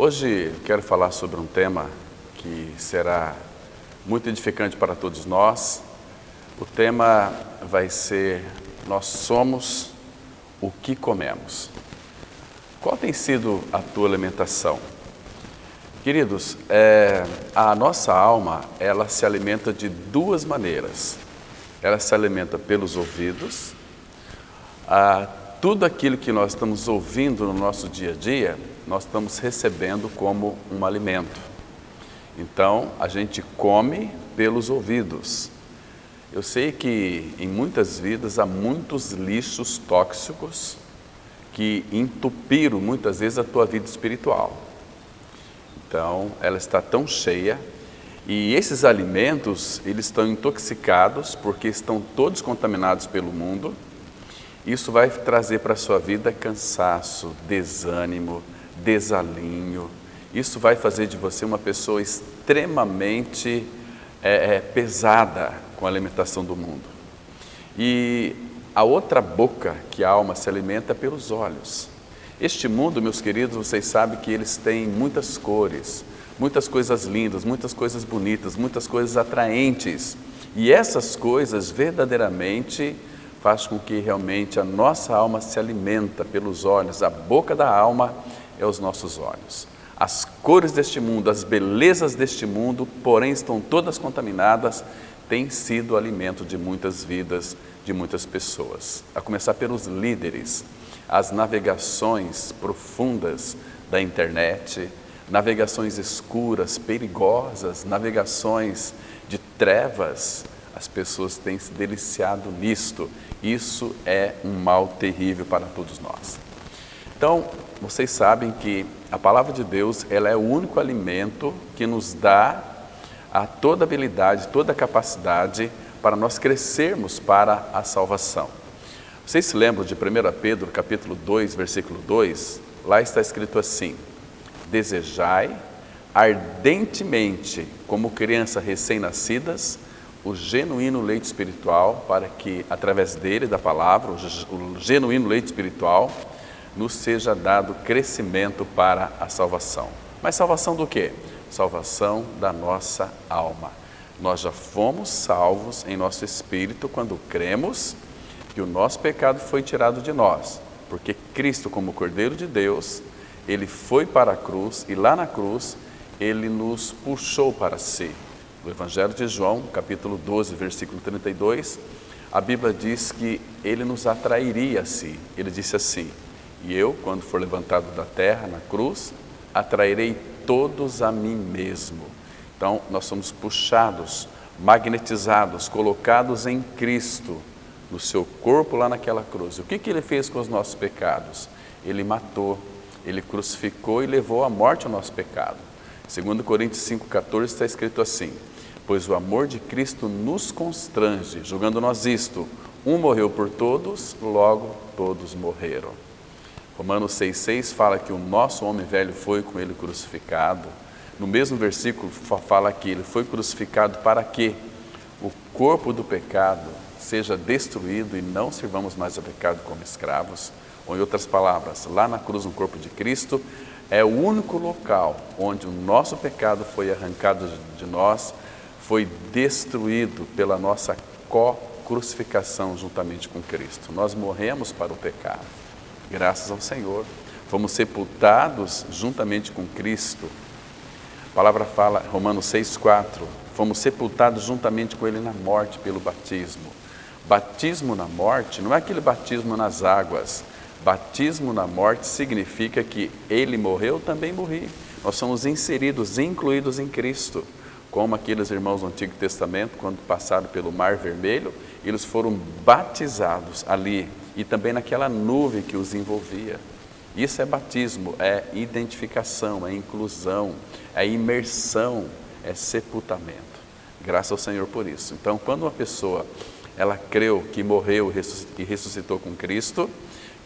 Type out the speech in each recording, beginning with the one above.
Hoje quero falar sobre um tema que será muito edificante para todos nós. O tema vai ser: nós somos o que comemos. Qual tem sido a tua alimentação? Queridos, a nossa alma, ela se alimenta de duas maneiras. Ela se alimenta pelos ouvidos. Tudo aquilo que nós estamos ouvindo no nosso dia a dia, nós estamos recebendo como um alimento. Então, a gente come pelos ouvidos. Eu sei que em muitas vidas há muitos lixos tóxicos que entupiram muitas vezes a tua vida espiritual. Então, ela está tão cheia e esses alimentos, eles estão intoxicados porque estão todos contaminados pelo mundo. Isso vai trazer para a sua vida cansaço, desânimo, desalinho. Isso vai fazer de você uma pessoa extremamente pesada com a alimentação do mundo. E a outra boca que a alma se alimenta é pelos olhos. Este mundo, meus queridos, vocês sabem que eles têm muitas cores, muitas coisas lindas, muitas coisas bonitas, muitas coisas atraentes. E essas coisas verdadeiramente faz com que realmente a nossa alma se alimenta pelos olhos. A boca da alma é os nossos olhos. As cores deste mundo, as belezas deste mundo, porém estão todas contaminadas, têm sido alimento de muitas vidas, de muitas pessoas. A começar pelos líderes, as navegações profundas da internet, navegações escuras, perigosas, navegações de trevas. As pessoas têm se deliciado nisto. Isso é um mal terrível para todos nós. Então, vocês sabem que a palavra de Deus, ela é o único alimento que nos dá toda a habilidade, toda a capacidade para nós crescermos para a salvação. Vocês se lembram de 1 Pedro, capítulo 2, versículo 2? Lá está escrito assim: desejai ardentemente, como crianças recém-nascidas, o genuíno leite espiritual, para que, através dele, da palavra, o genuíno leite espiritual, nos seja dado crescimento para a salvação. Mas salvação do quê? Salvação da nossa alma. Nós já fomos salvos em nosso espírito quando cremos que o nosso pecado foi tirado de nós, porque Cristo, como Cordeiro de Deus, Ele foi para a cruz e lá na cruz Ele nos puxou para si. No Evangelho de João, capítulo 12, versículo 32, a Bíblia diz que Ele nos atrairia a si. Ele disse assim: e eu, quando for levantado da terra, na cruz, atrairei todos a mim mesmo. Então, nós somos puxados, magnetizados, colocados em Cristo, no seu corpo lá naquela cruz. O que Ele fez com os nossos pecados? Ele matou, Ele crucificou e levou à morte o nosso pecado. 2 Coríntios 5,14 está escrito assim: pois o amor de Cristo nos constrange, julgando nós isto, um morreu por todos, logo todos morreram. Romanos 6,6 fala que o nosso homem velho foi com Ele crucificado. No mesmo versículo fala que Ele foi crucificado para que o corpo do pecado seja destruído e não sirvamos mais ao pecado como escravos. Ou em outras palavras, lá na cruz, no corpo de Cristo, é o único local onde o nosso pecado foi arrancado de nós, foi destruído pela nossa co-crucificação juntamente com Cristo. Nós morremos para o pecado, graças ao Senhor. Fomos sepultados juntamente com Cristo. A palavra fala, Romanos 6,4, fomos sepultados juntamente com Ele na morte pelo batismo. Batismo na morte não é aquele batismo nas águas. Batismo na morte significa que Ele morreu, também morri. Nós somos inseridos, incluídos em Cristo. Como aqueles irmãos do Antigo Testamento, quando passaram pelo Mar Vermelho, eles foram batizados ali e também naquela nuvem que os envolvia. Isso é batismo, é identificação, é inclusão, é imersão, é sepultamento. Graças ao Senhor por isso. Então, quando uma pessoa, ela creu que morreu e ressuscitou com Cristo,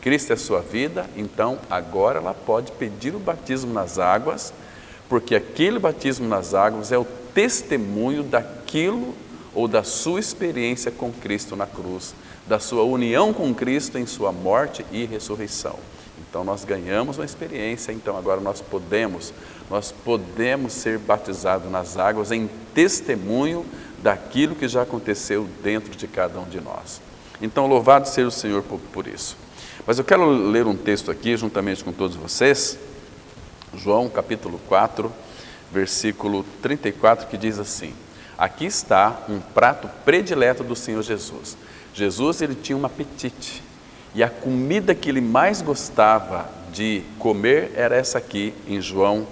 Cristo é sua vida, então agora ela pode pedir o batismo nas águas, porque aquele batismo nas águas é o testemunho daquilo ou da sua experiência com Cristo na cruz, da sua união com Cristo em sua morte e ressurreição. Então nós ganhamos uma experiência, então agora nós podemos ser batizados nas águas em testemunho daquilo que já aconteceu dentro de cada um de nós. Então louvado seja o Senhor por isso. Mas eu quero ler um texto aqui, juntamente com todos vocês, João capítulo 4, versículo 34, que diz assim: aqui está um prato predileto do Senhor Jesus. Jesus, ele tinha um apetite, e a comida que ele mais gostava de comer era essa aqui, em João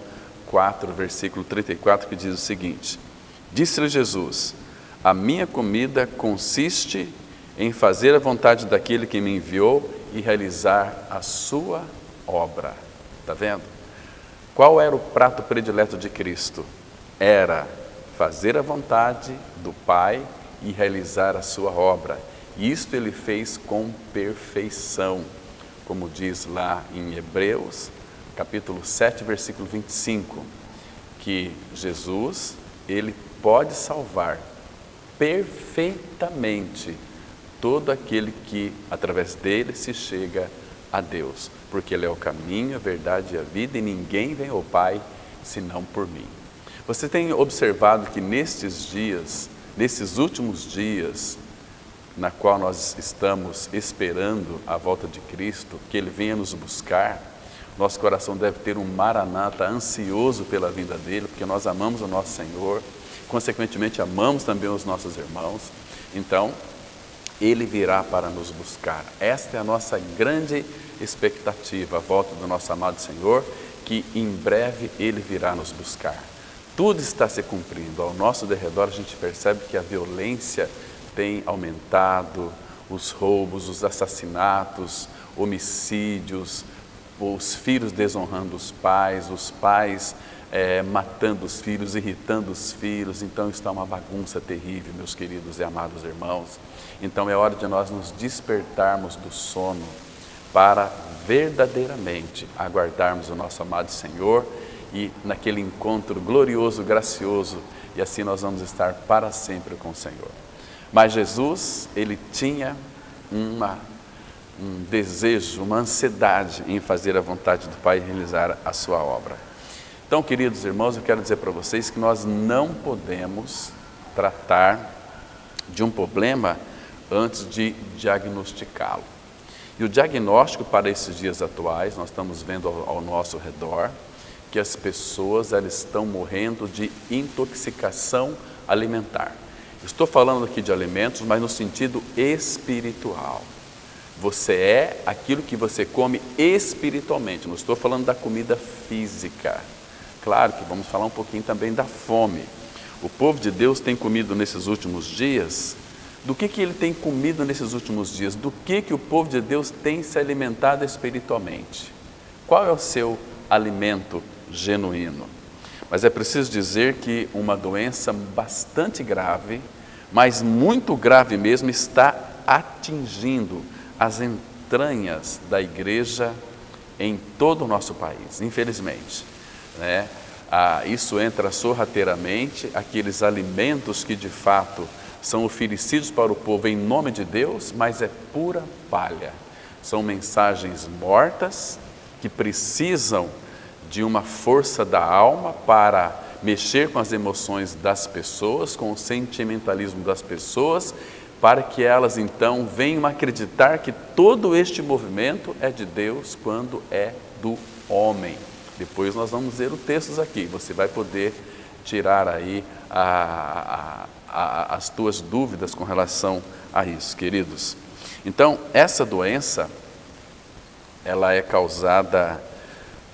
4, versículo 34, que diz o seguinte: disse-lhe Jesus: a minha comida consiste em fazer a vontade daquele que me enviou e realizar a sua obra. Está vendo? Qual era o prato predileto de Cristo? Era fazer a vontade do Pai e realizar a sua obra. E isto ele fez com perfeição, como diz lá em Hebreus, capítulo 7, versículo 25, que Jesus, ele pode salvar perfeitamente todo aquele que, através dele, se chega a Deus, porque ele é o caminho, a verdade e a vida, e ninguém vem ao Pai senão por mim. Você tem observado que nesses últimos dias, na qual nós estamos esperando a volta de Cristo, que Ele venha nos buscar, nosso coração deve ter um maranata ansioso pela vinda dEle, porque nós amamos o nosso Senhor, consequentemente amamos também os nossos irmãos. Então, Ele virá para nos buscar. Esta é a nossa grande expectativa, a volta do nosso amado Senhor, que em breve Ele virá nos buscar. Tudo está se cumprindo. Ao nosso derredor a gente percebe que a violência tem aumentado, os roubos, os assassinatos, homicídios, os filhos desonrando os pais matando os filhos, irritando os filhos. Então está uma bagunça terrível, meus queridos e amados irmãos. Então é hora de nós nos despertarmos do sono para verdadeiramente aguardarmos o nosso amado Senhor e naquele encontro glorioso, gracioso, e assim nós vamos estar para sempre com o Senhor. Mas Jesus, ele tinha um desejo, uma ansiedade em fazer a vontade do Pai e realizar a sua obra. Então, queridos irmãos, eu quero dizer para vocês que nós não podemos tratar de um problema antes de diagnosticá-lo. E o diagnóstico para esses dias atuais, nós estamos vendo ao nosso redor, que as pessoas elas estão morrendo de intoxicação alimentar. Estou falando aqui de alimentos, mas no sentido espiritual. Você é aquilo que você come espiritualmente, não estou falando da comida física. Claro que vamos falar um pouquinho também da fome. O povo de Deus tem comido nesses últimos dias. Do que ele tem comido nesses últimos dias? Do que o povo de Deus tem se alimentado espiritualmente? Qual é o seu alimento genuíno? Mas é preciso dizer que uma doença bastante grave, mas muito grave mesmo, está atingindo as entranhas da igreja em todo o nosso país, infelizmente, né? Isso entra sorrateiramente, aqueles alimentos que de fato são oferecidos para o povo em nome de Deus, mas é pura palha. São mensagens mortas que precisam de uma força da alma para mexer com as emoções das pessoas, com o sentimentalismo das pessoas, para que elas então venham acreditar que todo este movimento é de Deus quando é do homem. Depois nós vamos ver os textos aqui, você vai poder tirar aí as tuas dúvidas com relação a isso, queridos. Então, essa doença, ela é causada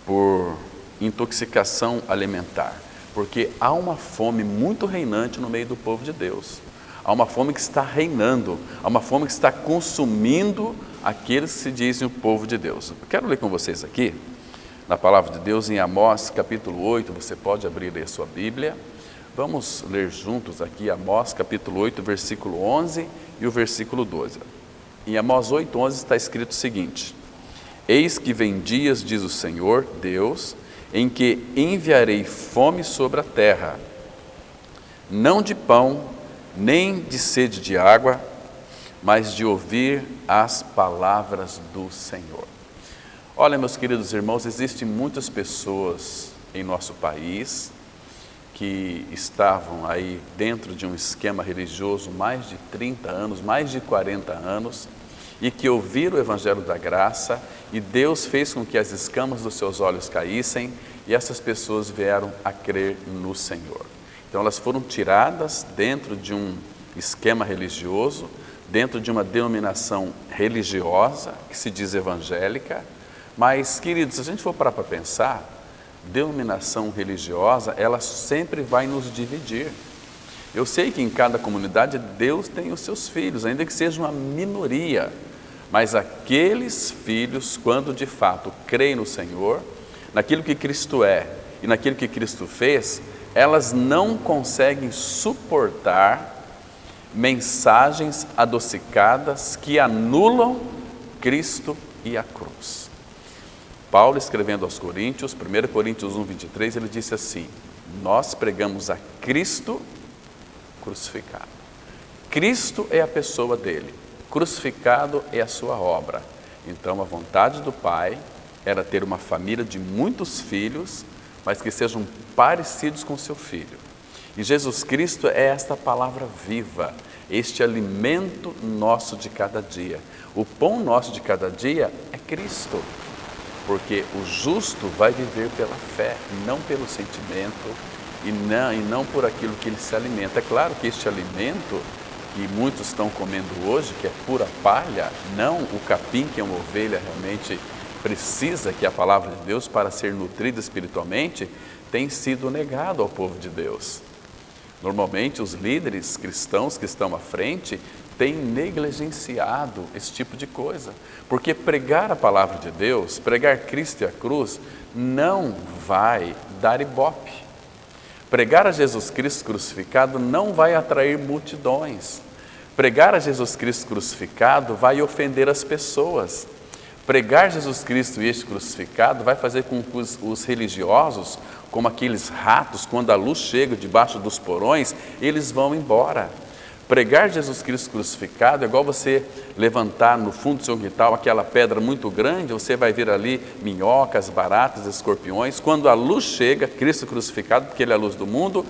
por intoxicação alimentar, porque há uma fome muito reinante no meio do povo de Deus. Há uma fome que está reinando, há uma fome que está consumindo aqueles que se dizem o povo de Deus. Eu quero ler com vocês aqui, na palavra de Deus, em Amós, capítulo 8, você pode abrir aí a sua Bíblia. Vamos ler juntos aqui Amós, capítulo 8, versículo 11 e o versículo 12. Em Amós 8, 11 está escrito o seguinte: Eis que vem dias, diz o Senhor Deus, em que enviarei fome sobre a terra, não de pão, nem de sede de água, mas de ouvir as palavras do Senhor. Olha, meus queridos irmãos, existem muitas pessoas em nosso país que estavam aí dentro de um esquema religioso mais de 30 anos, mais de 40 anos, e que ouviram o Evangelho da Graça, e Deus fez com que as escamas dos seus olhos caíssem, e essas pessoas vieram a crer no Senhor. Então elas foram tiradas dentro de um esquema religioso, dentro de uma denominação religiosa, que se diz evangélica, mas, queridos, se a gente for parar para pensar, denominação religiosa, ela sempre vai nos dividir. Eu sei que em cada comunidade Deus tem os seus filhos, ainda que seja uma minoria, mas aqueles filhos, quando de fato creem no Senhor, naquilo que Cristo é e naquilo que Cristo fez, elas não conseguem suportar mensagens adocicadas que anulam Cristo e a cruz. Paulo, escrevendo aos Coríntios, 1 Coríntios 1, 23, ele disse assim: nós pregamos a Cristo crucificado. Cristo é a pessoa dele, crucificado é a sua obra. Então a vontade do Pai era ter uma família de muitos filhos, mas que sejam parecidos com seu Filho. E Jesus Cristo é esta palavra viva, este alimento nosso de cada dia. O pão nosso de cada dia é Cristo, porque o justo vai viver pela fé, não pelo sentimento e não por aquilo que ele se alimenta. É claro que este alimento que muitos estão comendo hoje, que é pura palha, não o capim que uma ovelha realmente precisa, que é a palavra de Deus para ser nutrida espiritualmente, tem sido negado ao povo de Deus. Normalmente os líderes cristãos que estão à frente têm negligenciado esse tipo de coisa, porque pregar a palavra de Deus, pregar Cristo e a cruz, não vai dar ibope. Pregar a Jesus Cristo crucificado não vai atrair multidões. Pregar a Jesus Cristo crucificado vai ofender as pessoas. Pregar Jesus Cristo e este crucificado vai fazer com que os religiosos, como aqueles ratos, quando a luz chega debaixo dos porões, eles vão embora. Pregar Jesus Cristo crucificado é igual você levantar no fundo do seu quintal aquela pedra muito grande, você vai ver ali minhocas, baratas, escorpiões. Quando a luz chega, Cristo crucificado, porque Ele é a luz do mundo,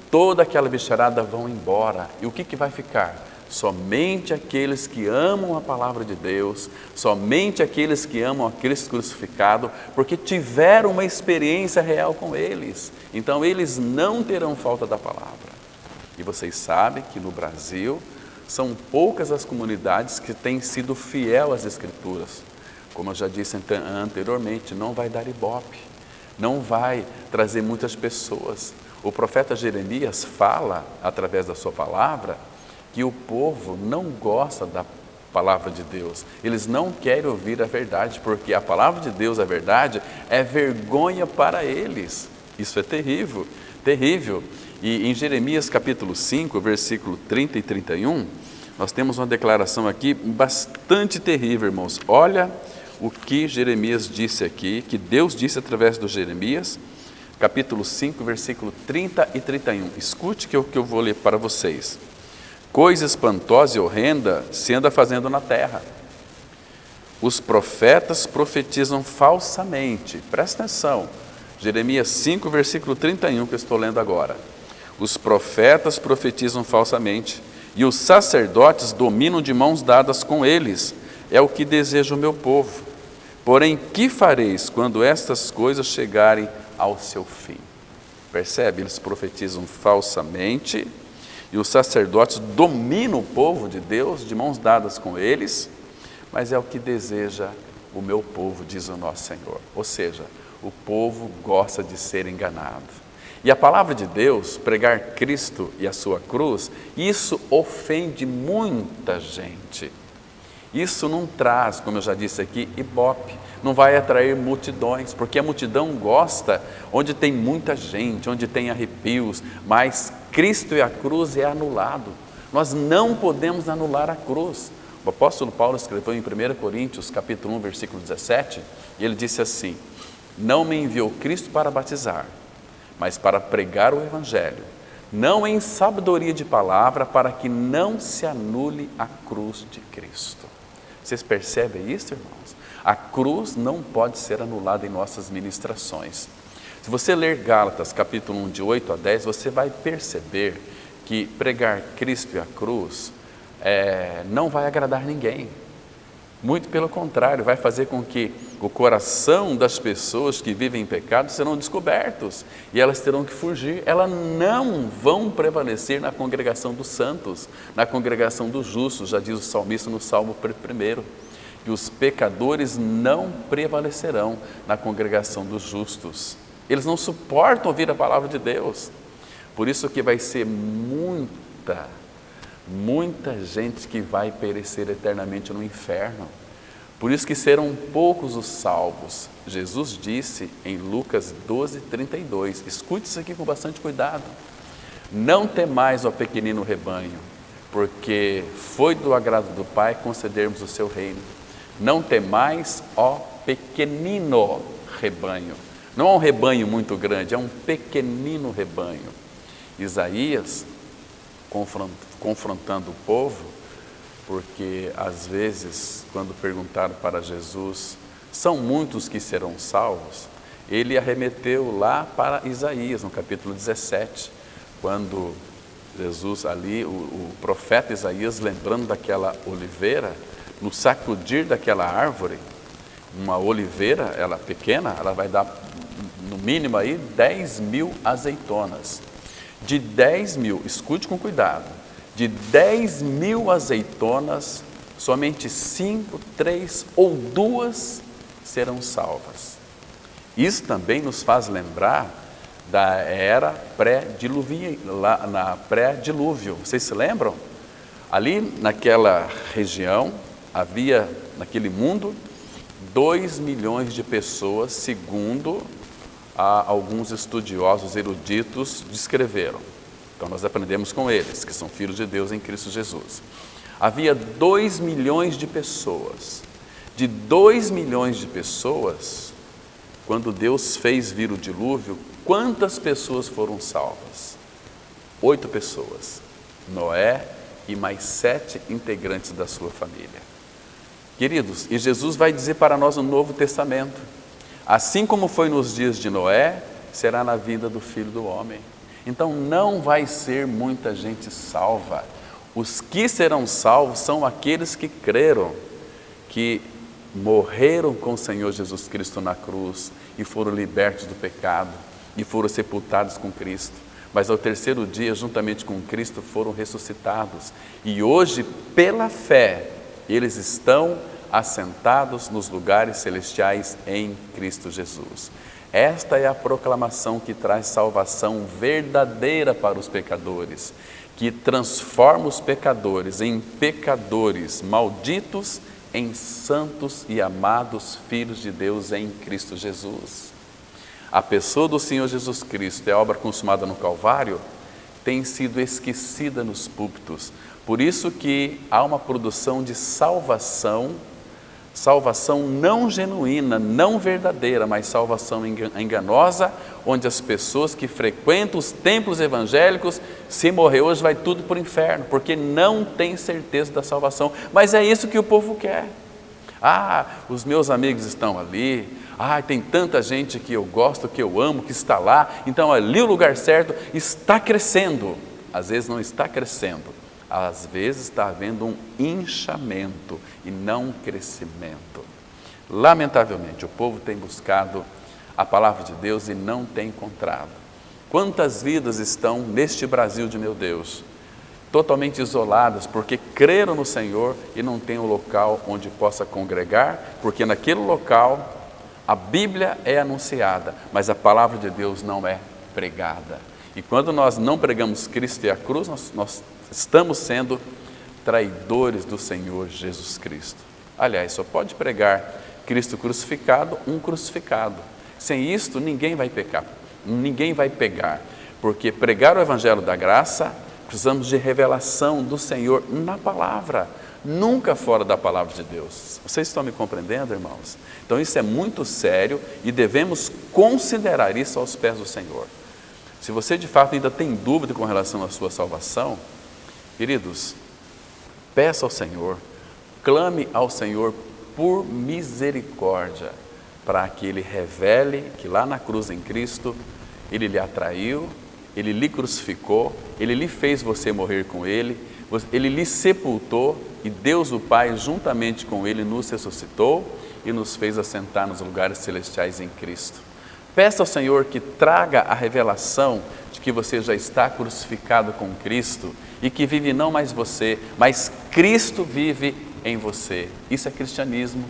toda aquela bicharada vão embora. E o que vai ficar? Somente aqueles que amam a palavra de Deus, somente aqueles que amam a Cristo crucificado, porque tiveram uma experiência real com eles. Então eles não terão falta da palavra. E vocês sabem que no Brasil são poucas as comunidades que têm sido fiel às Escrituras. Como eu já disse anteriormente, não vai dar ibope, não vai trazer muitas pessoas. O profeta Jeremias fala, através da sua palavra, que o povo não gosta da palavra de Deus. Eles não querem ouvir a verdade, porque a palavra de Deus, a verdade, é vergonha para eles. Isso é terrível, terrível. E em Jeremias capítulo 5, versículo 30 e 31, nós temos uma declaração aqui bastante terrível, irmãos. Olha o que Jeremias disse aqui, que Deus disse através do Jeremias, capítulo 5, versículo 30 e 31. Escute que eu vou ler para vocês. Coisa espantosa e horrenda se anda fazendo na terra. Os profetas profetizam falsamente. Presta atenção. Jeremias 5, versículo 31, que eu estou lendo agora. Os profetas profetizam falsamente, e os sacerdotes dominam de mãos dadas com eles. É o que deseja o meu povo. Porém, que fareis quando estas coisas chegarem ao seu fim? Percebe? Eles profetizam falsamente, e os sacerdotes dominam o povo de Deus de mãos dadas com eles, mas é o que deseja o meu povo, diz o nosso Senhor. Ou seja, o povo gosta de ser enganado. E a palavra de Deus, pregar Cristo e a sua cruz, isso ofende muita gente. Isso não traz, como eu já disse aqui, ibope, não vai atrair multidões, porque a multidão gosta onde tem muita gente, onde tem arrepios, mas Cristo e a cruz é anulado. Nós não podemos anular a cruz. O apóstolo Paulo escreveu em 1 Coríntios, capítulo 1, versículo 17, e ele disse assim: não me enviou Cristo para batizar, mas para pregar o Evangelho, não em sabedoria de palavra, para que não se anule a cruz de Cristo. Vocês percebem isso, irmãos? A cruz não pode ser anulada em nossas ministrações. Se você ler Gálatas capítulo 1, de 8 a 10, você vai perceber que pregar Cristo e a cruz não vai agradar ninguém. Muito pelo contrário, vai fazer com que o coração das pessoas que vivem em pecado serão descobertos e elas terão que fugir. Elas não vão prevalecer na congregação dos santos, na congregação dos justos, já diz o salmista no Salmo 1, que os pecadores não prevalecerão na congregação dos justos. Eles não suportam ouvir a palavra de Deus. Por isso que vai ser muita gente que vai perecer eternamente no inferno. Por isso que serão poucos os salvos. Jesus disse em Lucas 12:32, escute isso aqui com bastante cuidado: não temais, ó pequenino rebanho, porque foi do agrado do Pai concedermos o seu reino. Não temais, ó pequenino rebanho. Não é um rebanho muito grande, é um pequenino rebanho. Isaías, confrontando o povo, porque às vezes, quando perguntaram para Jesus, são muitos que serão salvos, ele arremeteu lá para Isaías, no capítulo 17, quando Jesus ali, o profeta Isaías, lembrando daquela oliveira, no sacudir daquela árvore, uma oliveira, ela pequena, ela vai dar no mínimo aí 10.000 azeitonas. De 10.000, escute com cuidado, de 10.000 azeitonas, somente 5, 3 ou 2 serão salvas. Isso também nos faz lembrar da era pré-dilúvio. Vocês se lembram? Ali naquela região, havia naquele mundo 2 milhões de pessoas, segundo alguns estudiosos eruditos descreveram. Então nós aprendemos com eles, que são filhos de Deus em Cristo Jesus. Havia 2 milhões de pessoas. De 2 milhões de pessoas, quando Deus fez vir o dilúvio, quantas pessoas foram salvas? 8 pessoas. Noé e mais 7 integrantes da sua família. Queridos, e Jesus vai dizer para nós no Novo Testamento, assim como foi nos dias de Noé, será na vida do Filho do Homem. Então não vai ser muita gente salva. Os que serão salvos são aqueles que creram, que morreram com o Senhor Jesus Cristo na cruz e foram libertos do pecado e foram sepultados com Cristo. Mas ao terceiro dia, juntamente com Cristo, foram ressuscitados. E hoje, pela fé, eles estão assentados nos lugares celestiais em Cristo Jesus. Esta é a proclamação que traz salvação verdadeira para os pecadores, que transforma os pecadores em pecadores malditos, em santos e amados filhos de Deus em Cristo Jesus. A pessoa do Senhor Jesus Cristo e a obra consumada no Calvário tem sido esquecida nos púlpitos. Por isso que há uma produção de salvação não genuína, não verdadeira, mas salvação enganosa, onde as pessoas que frequentam os templos evangélicos, se morrer hoje vai tudo para o inferno, porque não tem certeza da salvação. Mas é isso que o povo quer. Os meus amigos estão ali, tem tanta gente que eu gosto, que eu amo, que está lá, então ali o lugar certo está crescendo. Às vezes não está crescendo, às vezes está havendo um inchamento e não um crescimento. Lamentavelmente, o povo tem buscado a palavra de Deus e não tem encontrado. Quantas vidas estão neste Brasil de meu Deus, totalmente isoladas, porque creram no Senhor e não tem um local onde possa congregar, porque naquele local a Bíblia é anunciada, mas a palavra de Deus não é pregada. E quando nós não pregamos Cristo e a cruz, nós estamos sendo traidores do Senhor Jesus Cristo. Aliás, só pode pregar Cristo crucificado um crucificado. Sem isto, ninguém vai pecar, ninguém vai pegar, porque pregar o Evangelho da graça, precisamos de revelação do Senhor na palavra, nunca fora da palavra de Deus. Vocês estão me compreendendo, irmãos? Então isso é muito sério e devemos considerar isso aos pés do Senhor. Se você de fato ainda tem dúvida com relação à sua salvação, queridos, peça ao Senhor, clame ao Senhor por misericórdia, para que Ele revele que lá na cruz em Cristo, Ele lhe atraiu, Ele lhe crucificou, Ele lhe fez você morrer com Ele, Ele lhe sepultou e Deus o Pai juntamente com Ele nos ressuscitou e nos fez assentar nos lugares celestiais em Cristo. Peça ao Senhor que traga a revelação de que você já está crucificado com Cristo e que vive não mais você, mas Cristo vive em você. Isso é cristianismo.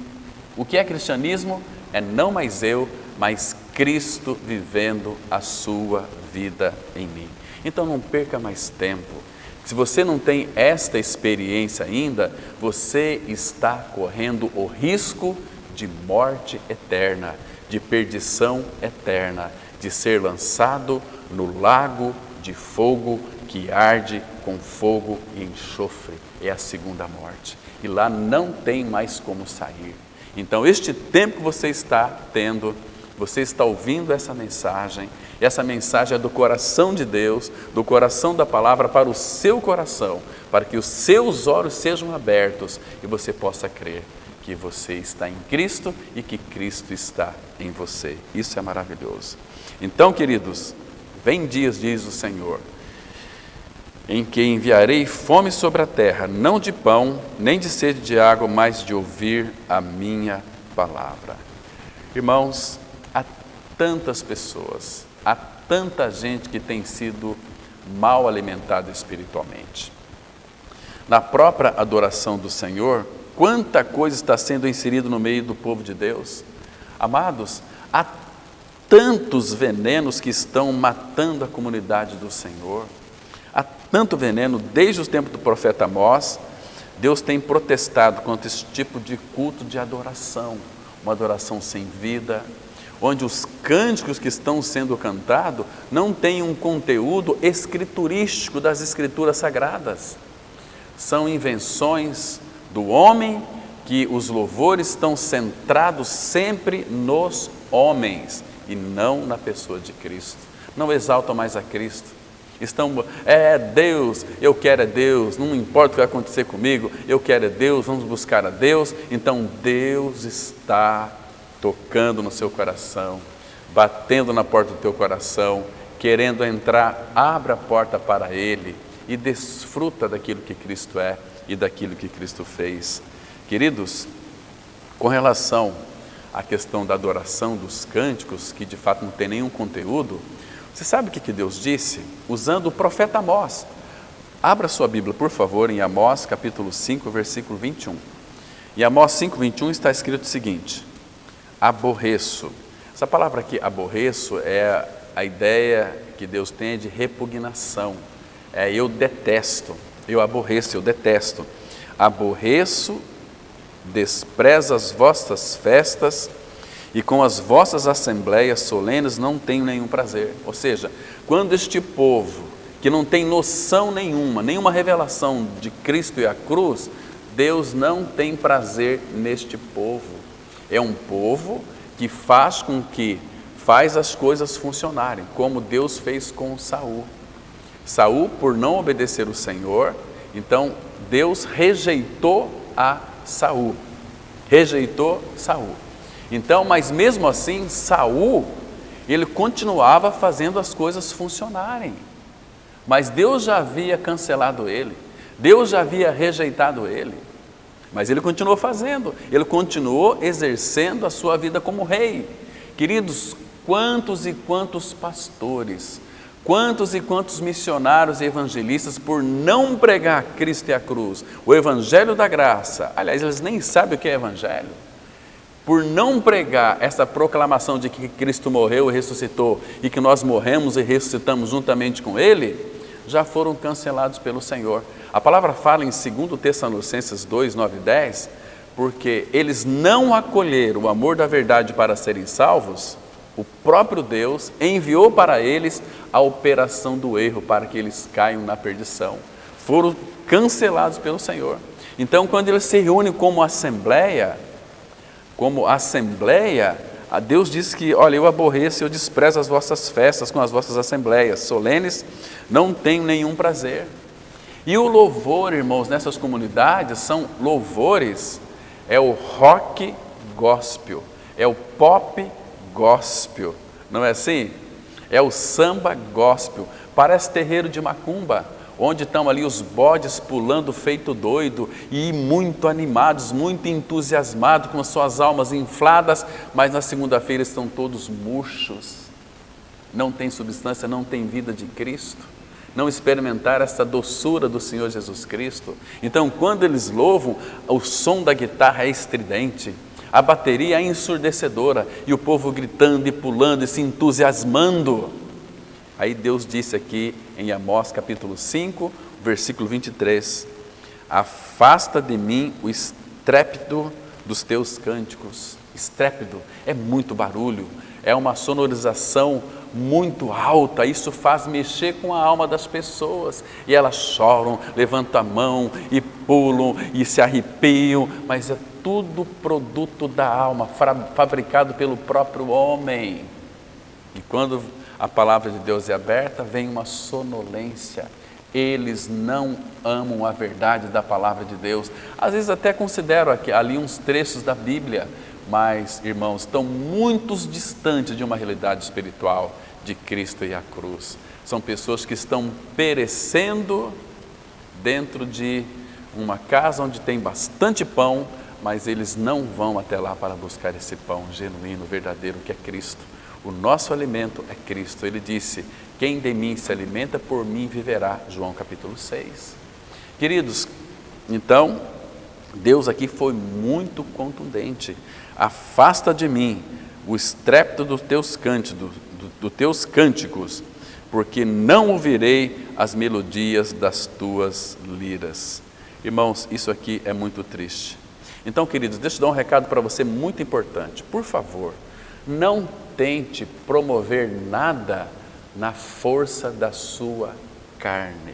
O que é cristianismo? É não mais eu, mas Cristo vivendo a sua vida em mim. Então não perca mais tempo. Se você não tem esta experiência ainda, você está correndo o risco de morte eterna, de perdição eterna, de ser lançado no lago de fogo que arde com fogo e enxofre. É a segunda morte. E lá não tem mais como sair. Então, este tempo que você está tendo, você está ouvindo essa mensagem é do coração de Deus, do coração da palavra para o seu coração, para que os seus olhos sejam abertos e você possa crer que você está em Cristo e que Cristo está em você. Isso é maravilhoso. Então, queridos, vem dias, diz o Senhor, em que enviarei fome sobre a terra, não de pão, nem de sede de água, mas de ouvir a minha palavra. Irmãos, há tantas pessoas, há tanta gente que tem sido mal alimentada espiritualmente. Na própria adoração do Senhor, quanta coisa está sendo inserida no meio do povo de Deus. Amados, há tantos venenos que estão matando a comunidade do Senhor. Há tanto veneno, desde os tempos do profeta Amós, Deus tem protestado contra esse tipo de culto de adoração, uma adoração sem vida, onde os cânticos que estão sendo cantados não têm um conteúdo escriturístico das escrituras sagradas. São invenções do homem, que os louvores estão centrados sempre nos homens e não na pessoa de Cristo. Não exaltam mais a Cristo. Estão, Deus, eu quero é Deus, não importa o que vai acontecer comigo, eu quero é Deus, vamos buscar a Deus. Então Deus está tocando no seu coração, batendo na porta do teu coração, querendo entrar. Abra a porta para Ele e desfruta daquilo que Cristo é e daquilo que Cristo fez. Queridos, com relação à questão da adoração, dos cânticos, que de fato não tem nenhum conteúdo, você sabe o que Deus disse? Usando o profeta Amós. Abra sua Bíblia, por favor, em Amós, capítulo 5, versículo 21. Em Amós 5, 21 está escrito o seguinte: aborreço. Essa palavra aqui, aborreço, é a ideia que Deus tem de repugnação. Eu detesto, eu aborreço, eu detesto. Aborreço, desprezo as vossas festas, e com as vossas assembleias solenes não tenho nenhum prazer. Ou seja, quando este povo, que não tem noção nenhuma revelação de Cristo e a cruz, Deus não tem prazer neste povo. É um povo que faz as coisas funcionarem, como Deus fez com Saul. Saul, por não obedecer o Senhor, então Deus rejeitou a Saul. Rejeitou Saul. Então, mas mesmo assim, Saul, ele continuava fazendo as coisas funcionarem. Mas Deus já havia cancelado ele. Deus já havia rejeitado ele. Mas ele continuou fazendo. Ele continuou exercendo a sua vida como rei. Queridos, quantos e quantos pastores, quantos e quantos missionários e evangelistas, por não pregar Cristo e a cruz, o evangelho da graça, aliás, eles nem sabem o que é evangelho, por não pregar essa proclamação de que Cristo morreu e ressuscitou e que nós morremos e ressuscitamos juntamente com Ele, já foram cancelados pelo Senhor. A palavra fala em 2 Tessalonicenses 2, 9 e 10, porque eles não acolheram o amor da verdade para serem salvos, o próprio Deus enviou para eles a operação do erro para que eles caiam na perdição. Foram cancelados pelo Senhor. Então, quando eles se reúnem como assembleia, a Deus diz que, olha, eu aborreço, eu desprezo as vossas festas com as vossas assembleias solenes, não tenho nenhum prazer. E o louvor, irmãos, nessas comunidades são louvores é o rock gospel, é o pop gospel, não é assim? É o samba gospel, parece terreiro de macumba, onde estão ali os bodes pulando feito doido e muito animados, muito entusiasmados, com suas almas infladas, mas na segunda-feira estão todos murchos, não tem substância, não tem vida de Cristo, não experimentaram essa doçura do Senhor Jesus Cristo. Então, quando eles louvam, o som da guitarra é estridente, a bateria é ensurdecedora, e o povo gritando e pulando e se entusiasmando. Aí Deus disse aqui em Amós capítulo 5, versículo 23, afasta de mim o estrépito dos teus cânticos. Estrépito é muito barulho, é uma sonorização muito alta, isso faz mexer com a alma das pessoas, e elas choram, levantam a mão e pulam e se arrepiam, mas é tudo produto da alma, fabricado pelo próprio homem. E quando a palavra de Deus é aberta, vem uma sonolência. Eles não amam a verdade da palavra de Deus. Às vezes até considero ali uns trechos da Bíblia, mas, irmãos, estão muito distantes de uma realidade espiritual de Cristo e a cruz. São pessoas que estão perecendo dentro de uma casa onde tem bastante pão, mas eles não vão até lá para buscar esse pão genuíno, verdadeiro, que é Cristo. O nosso alimento é Cristo. Ele disse, quem de mim se alimenta, por mim viverá. João capítulo 6. Queridos, então, Deus aqui foi muito contundente. Afasta de mim o estrépito dos teus cânticos, porque não ouvirei as melodias das tuas liras. Irmãos, isso aqui é muito triste. Então, queridos, deixa eu dar um recado para você muito importante. Por favor, não tente promover nada na força da sua carne.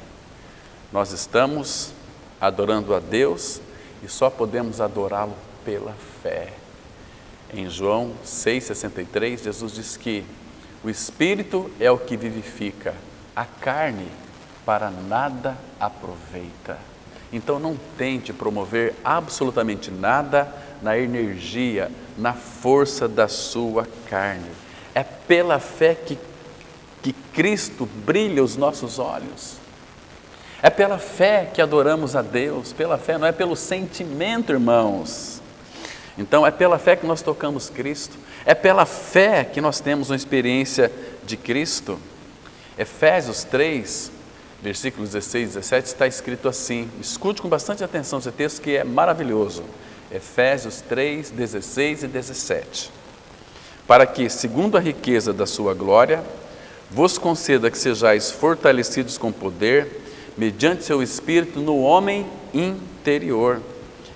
Nós estamos adorando a Deus e só podemos adorá-lo pela fé. Em João 6,63, Jesus diz que o Espírito é o que vivifica, a carne para nada aproveita. Então não tente promover absolutamente nada na energia, na força da sua carne. É pela fé que Cristo brilha os nossos olhos. É pela fé que adoramos a Deus, pela fé, não é pelo sentimento, irmãos. Então é pela fé que nós tocamos Cristo, é pela fé que nós temos uma experiência de Cristo. Efésios 3, versículos 16 e 17, está escrito assim, escute com bastante atenção esse texto que é maravilhoso. Efésios 3, 16 e 17. Para que, segundo a riqueza da sua glória, vos conceda que sejais fortalecidos com poder, mediante seu Espírito no homem interior.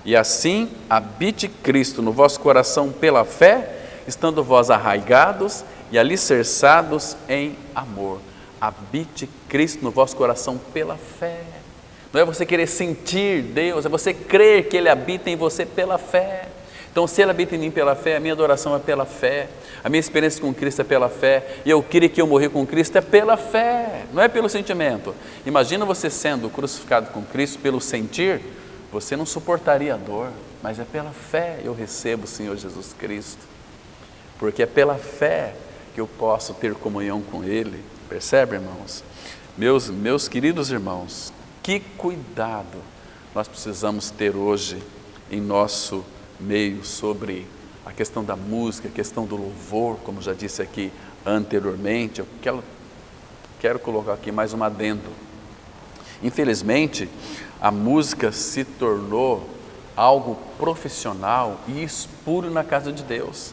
E assim habite Cristo no vosso coração pela fé, estando vós arraigados e alicerçados em amor. Habite Cristo no vosso coração pela fé. Não é você querer sentir Deus, é você crer que Ele habita em você pela fé. Então, se Ele habita em mim pela fé, a minha adoração é pela fé, a minha experiência com Cristo é pela fé, e eu creio que eu morri com Cristo é pela fé, não é pelo sentimento. Imagina você sendo crucificado com Cristo pelo sentir, você não suportaria a dor, mas é pela fé eu recebo o Senhor Jesus Cristo, porque é pela fé que eu posso ter comunhão com Ele, percebe, irmãos? Meus queridos irmãos, que cuidado nós precisamos ter hoje em nosso meio sobre a questão da música, a questão do louvor, como já disse aqui anteriormente. Eu quero colocar aqui mais um adendo. Infelizmente, a música se tornou algo profissional e espúrio na casa de Deus.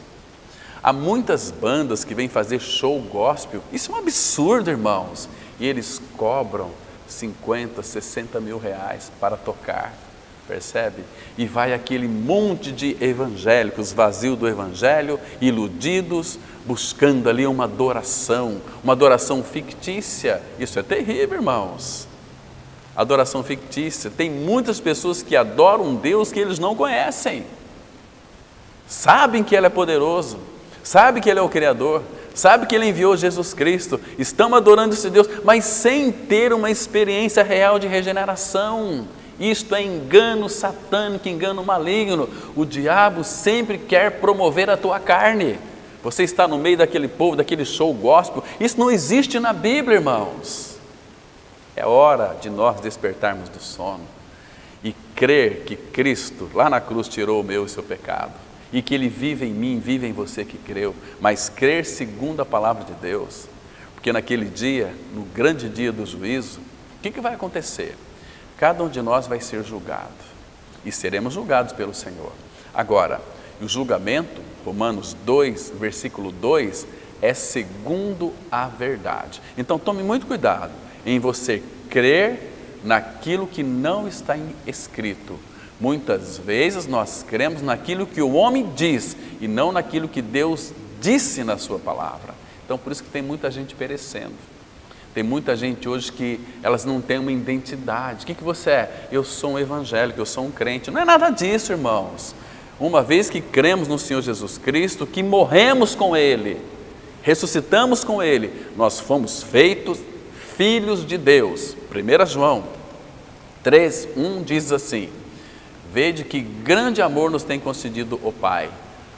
Há muitas bandas que vêm fazer show gospel, isso é um absurdo, irmãos, e eles cobram 50, 60 mil reais para tocar, percebe? E vai aquele monte de evangélicos, vazios do evangelho, iludidos, buscando ali uma adoração fictícia. Isso é terrível, irmãos. Adoração fictícia. Tem muitas pessoas que adoram um Deus que eles não conhecem. Sabem que Ele é poderoso, sabem que Ele é o Criador, sabe que Ele enviou Jesus Cristo, estão adorando esse Deus, mas sem ter uma experiência real de regeneração. Isto é engano satânico, engano maligno. O diabo sempre quer promover a tua carne. Você está no meio daquele povo, daquele show gospel. Isso não existe na Bíblia, irmãos. É hora de nós despertarmos do sono e crer que Cristo lá na cruz tirou o meu e o seu pecado, e que Ele vive em mim, vive em você que creu, mas crer segundo a palavra de Deus, porque naquele dia, no grande dia do juízo, o que vai acontecer? Cada um de nós vai ser julgado, e seremos julgados pelo Senhor. Agora, o julgamento, Romanos 2, versículo 2, é segundo a verdade. Então tome muito cuidado em você crer naquilo que não está escrito. Muitas vezes nós cremos naquilo que o homem diz e não naquilo que Deus disse na sua palavra. Então por isso que tem muita gente perecendo. Tem muita gente hoje que elas não têm uma identidade. O que você é? Eu sou um evangélico, eu sou um crente. Não é nada disso, irmãos. Uma vez que cremos no Senhor Jesus Cristo, que morremos com Ele, ressuscitamos com Ele, nós fomos feitos filhos de Deus. 1 João 3:1 diz assim: vede que grande amor nos tem concedido o Pai,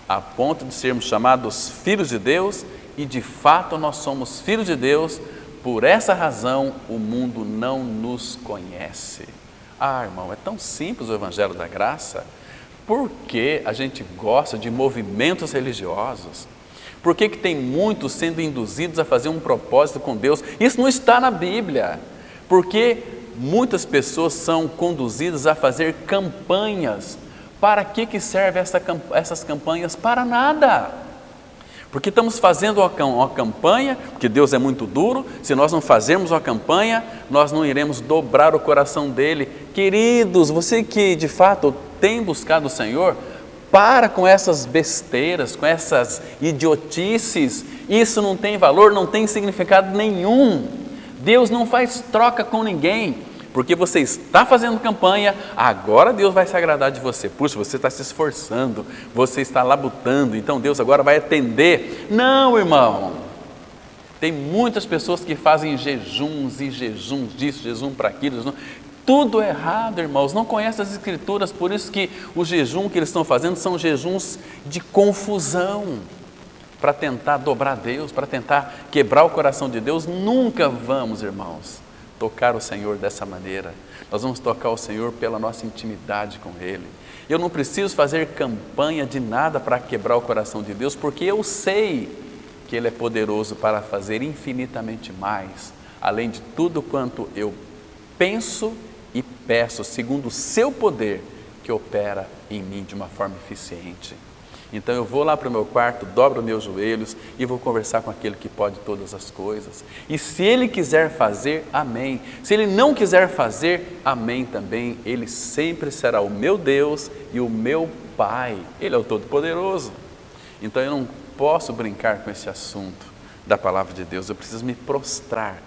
a ponto de sermos chamados filhos de Deus, e de fato nós somos filhos de Deus. Por essa razão o mundo não nos conhece. Irmão, é tão simples o Evangelho da Graça. Por que a gente gosta de movimentos religiosos? Por que tem muitos sendo induzidos a fazer um propósito com Deus? Isso não está na Bíblia. Porque muitas pessoas são conduzidas a fazer campanhas. Para que servem essas campanhas? Para nada. Porque estamos fazendo uma campanha, porque Deus é muito duro. Se nós não fazermos uma campanha, nós não iremos dobrar o coração dele. Queridos, você que de fato tem buscado o Senhor, para com essas besteiras, com essas idiotices. Isso não tem valor, não tem significado nenhum. Deus não faz troca com ninguém. Porque você está fazendo campanha, agora Deus vai se agradar de você. Puxa, você está se esforçando, você está labutando, então Deus agora vai atender. Não, irmão. Tem muitas pessoas que fazem jejuns e jejuns disso, jejum para aquilo, jejum. Tudo errado, irmãos. Não conhecem as Escrituras, por isso que o jejum que eles estão fazendo são jejuns de confusão, para tentar dobrar Deus, para tentar quebrar o coração de Deus. Nunca vamos, irmãos, tocar o Senhor dessa maneira. Nós vamos tocar o Senhor pela nossa intimidade com Ele. Eu não preciso fazer campanha de nada para quebrar o coração de Deus, porque eu sei que Ele é poderoso para fazer infinitamente mais, além de tudo quanto eu penso e peço, segundo o seu poder que opera em mim de uma forma eficiente. Então eu vou lá para o meu quarto, dobro meus joelhos e vou conversar com aquele que pode todas as coisas. E se Ele quiser fazer, amém. Se Ele não quiser fazer, amém também. Ele sempre será o meu Deus e o meu Pai. Ele é o Todo-Poderoso. Então eu não posso brincar com esse assunto da palavra de Deus. Eu preciso me prostrar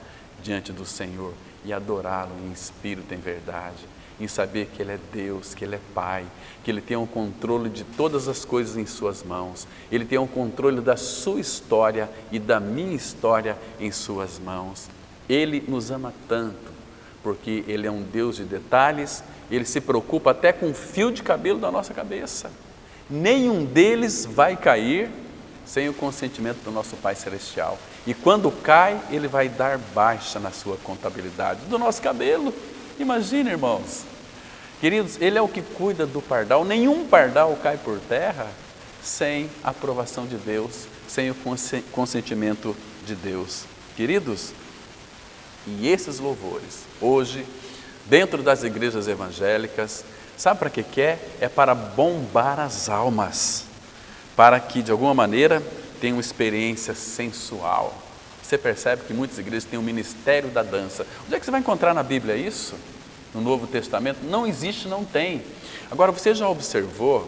diante do Senhor e adorá-lo em espírito e em verdade, em saber que Ele é Deus, que Ele é Pai, que Ele tem o controle de todas as coisas em suas mãos. Ele tem o controle da sua história e da minha história em suas mãos. Ele nos ama tanto, porque Ele é um Deus de detalhes. Ele se preocupa até com o fio de cabelo da nossa cabeça. Nenhum deles vai cair sem o consentimento do nosso Pai Celestial. E quando cai, Ele vai dar baixa na sua contabilidade do nosso cabelo. Imagina, irmãos. Queridos, Ele é o que cuida do pardal. Nenhum pardal cai por terra sem a aprovação de Deus, sem o consentimento de Deus. Queridos, e esses louvores, hoje, dentro das igrejas evangélicas, sabe para que é? É para bombar as almas, para que de alguma maneira tenham experiência sensual. Você percebe que muitas igrejas têm um ministério da dança. Onde é que você vai encontrar na Bíblia isso? No Novo Testamento? Não existe, não tem. Agora, você já observou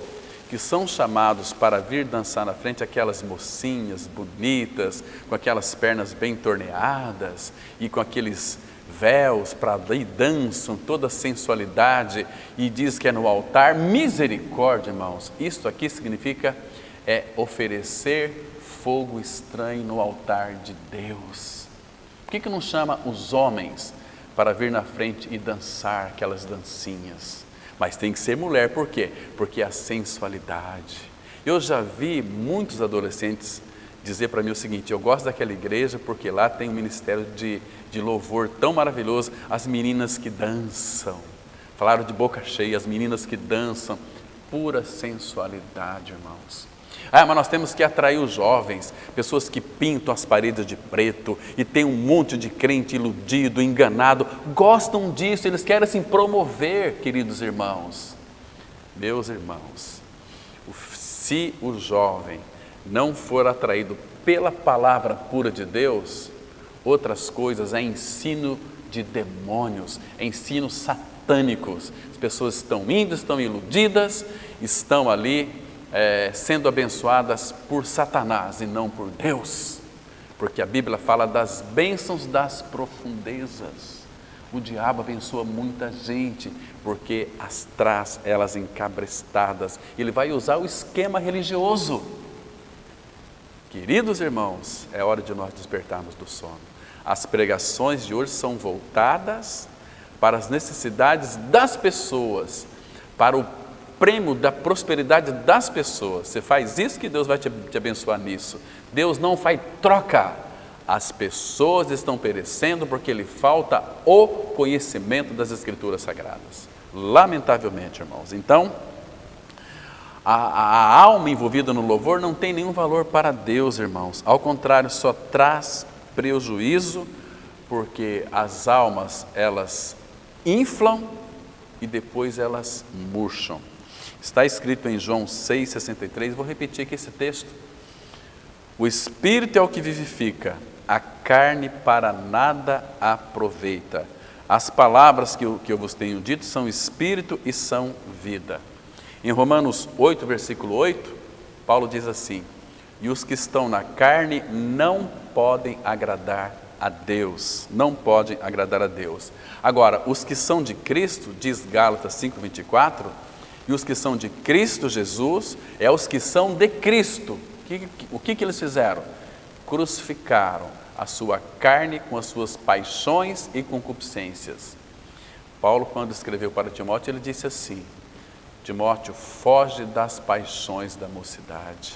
que são chamados para vir dançar na frente aquelas mocinhas bonitas, com aquelas pernas bem torneadas e com aqueles véus para e dançam toda a sensualidade, e diz que é no altar? Misericórdia, irmãos. Isso aqui significa oferecer fogo estranho no altar de Deus. Por que não chama os homens para vir na frente e dançar aquelas dancinhas. Mas tem que ser mulher, por quê? Porque a sensualidade. Eu já vi muitos adolescentes dizer para mim o seguinte: eu gosto daquela igreja porque lá tem um ministério de louvor tão maravilhoso, as meninas que dançam. Falaram de boca cheia, as meninas que dançam, pura sensualidade, irmãos. Mas nós temos que atrair os jovens, pessoas que pintam as paredes de preto, e tem um monte de crente iludido, enganado, gostam disso, eles querem se promover, queridos irmãos. Meus irmãos, se o jovem não for atraído pela palavra pura de Deus, outras coisas é ensino de demônios, é ensino satânicos. As pessoas estão indo, estão iludidas, estão ali sendo abençoadas por Satanás e não por Deus, porque a Bíblia fala das bênçãos das profundezas. O diabo abençoa muita gente porque as traz elas encabrestadas. Ele vai usar o esquema religioso. Queridos irmãos, é hora de nós despertarmos do sono. As pregações de hoje são voltadas para as necessidades das pessoas, para o prêmio da prosperidade das pessoas. Você faz isso que Deus vai te abençoar nisso. Deus não faz troca. As pessoas estão perecendo porque lhe falta o conhecimento das Escrituras Sagradas. Lamentavelmente, irmãos. Então, a alma envolvida no louvor não tem nenhum valor para Deus, irmãos. Ao contrário, só traz prejuízo, porque as almas, elas inflam e depois elas murcham. Está escrito em João 6,63, vou repetir aqui esse texto. O Espírito é o que vivifica, a carne para nada aproveita. As palavras que eu vos tenho dito são Espírito e são vida. Em Romanos 8, versículo 8, Paulo diz assim: e os que estão na carne não podem agradar a Deus, não podem agradar a Deus. Agora, os que são de Cristo, diz Gálatas 5,24, e os que são de Cristo Jesus, é os que são de Cristo. O que eles fizeram? Crucificaram a sua carne com as suas paixões e concupiscências. Paulo, quando escreveu para Timóteo, ele disse assim: Timóteo, foge das paixões da mocidade.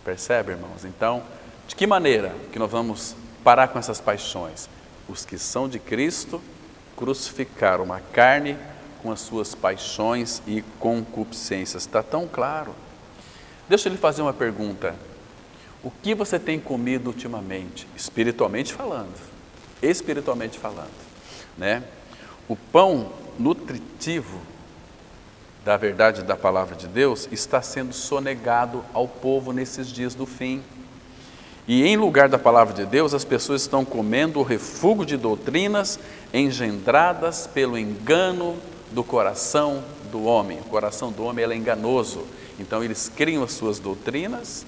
Percebe, irmãos? Então, de que maneira que nós vamos parar com essas paixões? Os que são de Cristo crucificaram a carne com as suas paixões e concupiscências. Está tão claro. Deixa eu lhe fazer uma pergunta. O que você tem comido ultimamente? Espiritualmente falando. Espiritualmente falando, né? O pão nutritivo da verdade da palavra de Deus está sendo sonegado ao povo nesses dias do fim. E em lugar da palavra de Deus, as pessoas estão comendo o refúgio de doutrinas engendradas pelo engano do coração do homem. O coração do homem é enganoso. Então eles criam as suas doutrinas,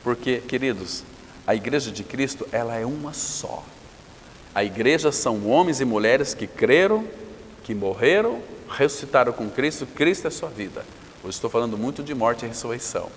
porque, queridos, a igreja de Cristo, ela é uma só. A igreja são homens e mulheres que creram, que morreram, ressuscitaram com Cristo. Cristo é a sua vida. Hoje estou falando muito de morte e ressurreição,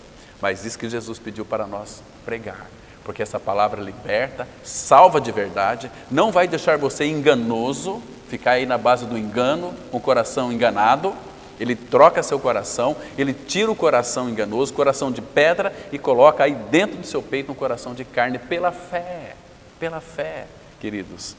mas isso que Jesus pediu para nós pregar, porque essa palavra liberta, salva de verdade, não vai deixar você enganoso, ficar aí na base do engano, com o coração enganado. Ele troca seu coração, ele tira o coração enganoso, coração de pedra, e coloca aí dentro do seu peito um coração de carne pela fé, queridos.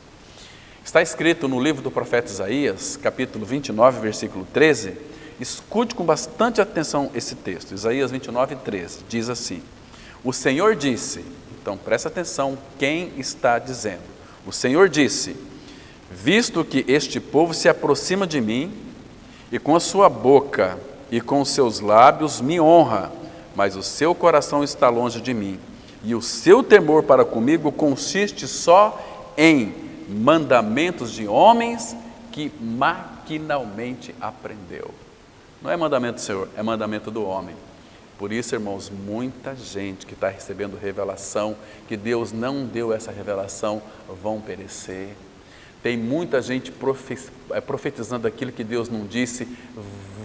Está escrito no livro do profeta Isaías, capítulo 29, versículo 13, escute com bastante atenção esse texto, Isaías 29, 13, diz assim: o Senhor disse, então presta atenção quem está dizendo, o Senhor disse, visto que este povo se aproxima de mim, e com a sua boca e com os seus lábios me honra, mas o seu coração está longe de mim, e o seu temor para comigo consiste só em mandamentos de homens que maquinalmente aprendeu. Não é mandamento do Senhor, é mandamento do homem. Por isso, irmãos, muita gente que está recebendo revelação, que Deus não deu essa revelação, vão perecer. Tem muita gente profetizando aquilo que Deus não disse,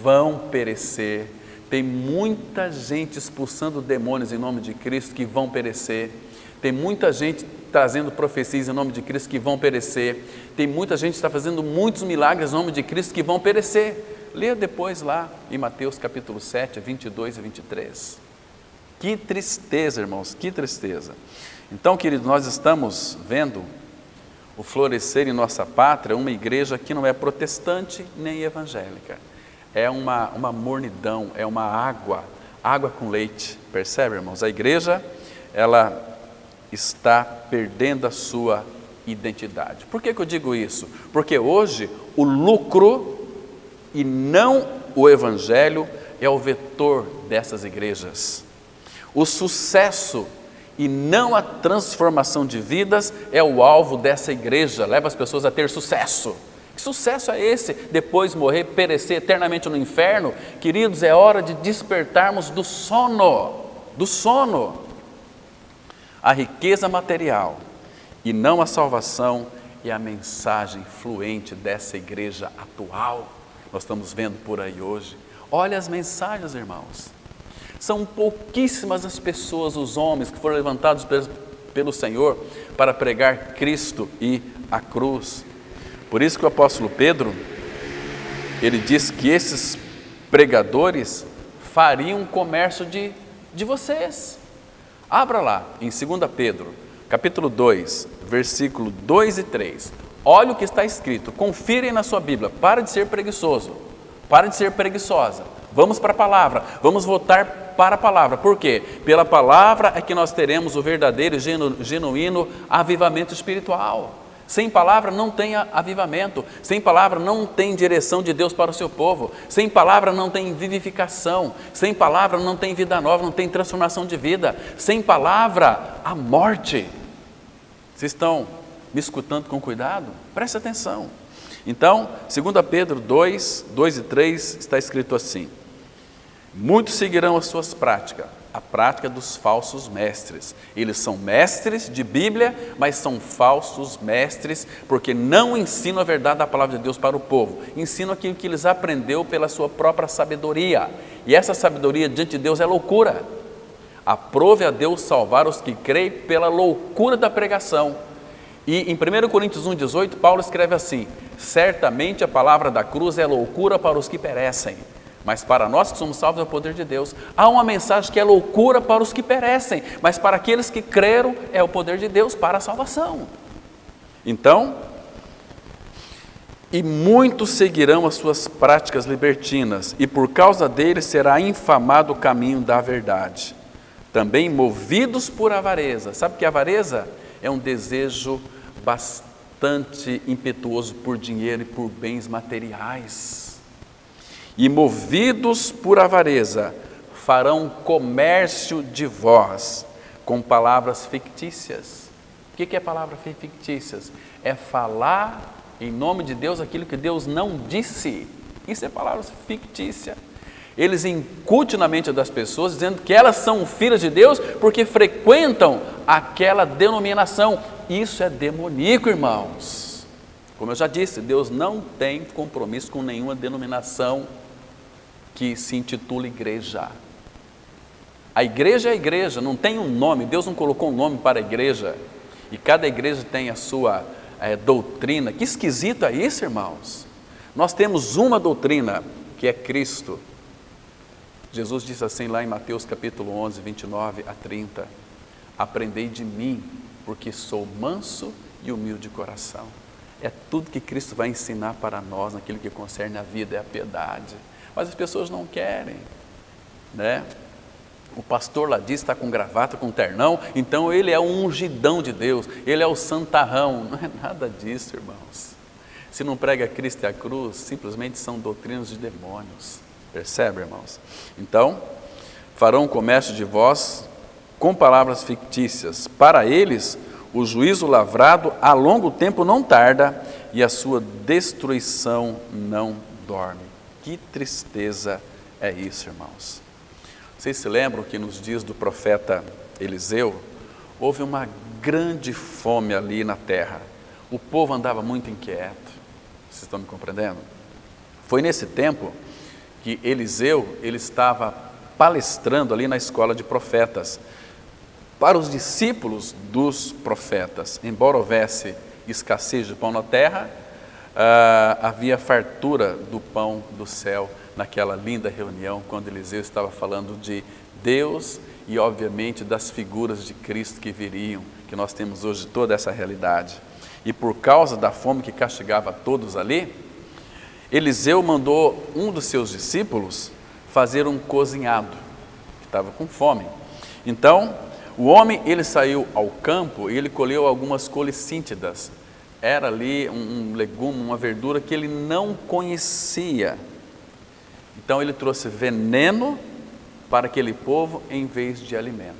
vão perecer. Tem muita gente expulsando demônios em nome de Cristo que vão perecer. Tem muita gente trazendo profecias em nome de Cristo que vão perecer. Tem muita gente que está fazendo muitos milagres em nome de Cristo que vão perecer. Leia depois lá em Mateus capítulo 7, 22 e 23. Que tristeza, irmãos, que tristeza. Então, queridos, nós estamos vendo o florescer em nossa pátria uma igreja que não é protestante nem evangélica. É uma mornidão, é uma água com leite. Percebe, irmãos? A igreja, ela está perdendo a sua identidade. Por que eu digo isso? Porque hoje o lucro e não o evangelho é o vetor dessas igrejas. O sucesso e não a transformação de vidas é o alvo dessa igreja, leva as pessoas a ter sucesso. Que sucesso é esse? Depois morrer, perecer eternamente no inferno? Queridos, é hora de despertarmos do sono. A riqueza material e não a salvação é a mensagem fluente dessa igreja atual. Nós estamos vendo por aí hoje. Olha as mensagens, irmãos. São pouquíssimas as pessoas, os homens que foram levantados pelo Senhor para pregar Cristo e a cruz. Por isso que o apóstolo Pedro, ele diz que esses pregadores fariam comércio de vocês. Abra lá em 2 Pedro, capítulo 2, versículo 2 e 3. Olha o que está escrito, confirem na sua Bíblia, para de ser preguiçoso, para de ser preguiçosa. Vamos para a palavra, vamos voltar para a palavra. Por quê? Pela palavra é que nós teremos o verdadeiro e genuíno avivamento espiritual. Sem palavra não tem avivamento, sem palavra não tem direção de Deus para o seu povo, sem palavra não tem vivificação, sem palavra não tem vida nova, não tem transformação de vida, sem palavra a morte. Vocês estão me escutando com cuidado? Preste atenção. Então, 2 Pedro 2, 2 e 3 está escrito assim: muitos seguirão as suas práticas, a prática dos falsos mestres. Eles são mestres de Bíblia, mas são falsos mestres, porque não ensinam a verdade da palavra de Deus para o povo. Ensinam aquilo que eles aprenderam pela sua própria sabedoria. E essa sabedoria diante de Deus é loucura. Aprove a Deus salvar os que creem pela loucura da pregação. E em 1 Coríntios 1,18, Paulo escreve assim: certamente a palavra da cruz é loucura para os que perecem, mas para nós que somos salvos é o poder de Deus. Há uma mensagem que é loucura para os que perecem, mas para aqueles que creram é o poder de Deus para a salvação. Então, e muitos seguirão as suas práticas libertinas, e por causa deles será infamado o caminho da verdade. Também movidos por avareza. Sabe que a avareza é um desejo bastante impetuoso por dinheiro e por bens materiais. E movidos por avareza, farão comércio de vós com palavras fictícias. O que é palavra fictícias? É falar em nome de Deus aquilo que Deus não disse. Isso é palavra fictícia. Eles incutem na mente das pessoas dizendo que elas são filhas de Deus porque frequentam aquela denominação. Isso é demoníaco, irmãos. Como eu já disse, Deus não tem compromisso com nenhuma denominação que se intitula igreja. A igreja é a igreja, não tem um nome. Deus não colocou um nome para a igreja. E cada igreja tem a sua doutrina. Que esquisito é isso, irmãos? Nós temos uma doutrina, que é Cristo. Jesus disse assim lá em Mateus capítulo 11, 29 a 30, aprendei de mim, porque sou manso e humilde de coração. É tudo que Cristo vai ensinar para nós, naquilo que concerne a vida, é a piedade. Mas as pessoas não querem, né? O pastor lá diz, está com gravata, com ternão, então ele é o ungidão de Deus, ele é o santarrão. Não é nada disso, irmãos. Se não prega Cristo e a cruz, simplesmente são doutrinas de demônios. Percebe, irmãos? Então, farão comércio de vós com palavras fictícias. Para eles, o juízo lavrado a longo tempo não tarda e a sua destruição não dorme. Que tristeza é isso, irmãos. Vocês se lembram que nos dias do profeta Eliseu, houve uma grande fome ali na terra. O povo andava muito inquieto. Vocês estão me compreendendo? Foi nesse tempo que Eliseu, ele estava palestrando ali na escola de profetas. Para os discípulos dos profetas, embora houvesse escassez de pão na terra, havia fartura do pão do céu naquela linda reunião, quando Eliseu estava falando de Deus e, obviamente, das figuras de Cristo que viriam, que nós temos hoje toda essa realidade. E por causa da fome que castigava todos ali, Eliseu mandou um dos seus discípulos fazer um cozinhado, que estava com fome. Então, o homem, ele saiu ao campo e ele colheu algumas colicíntidas. Era ali um legume, uma verdura que ele não conhecia. Então ele trouxe veneno para aquele povo em vez de alimento.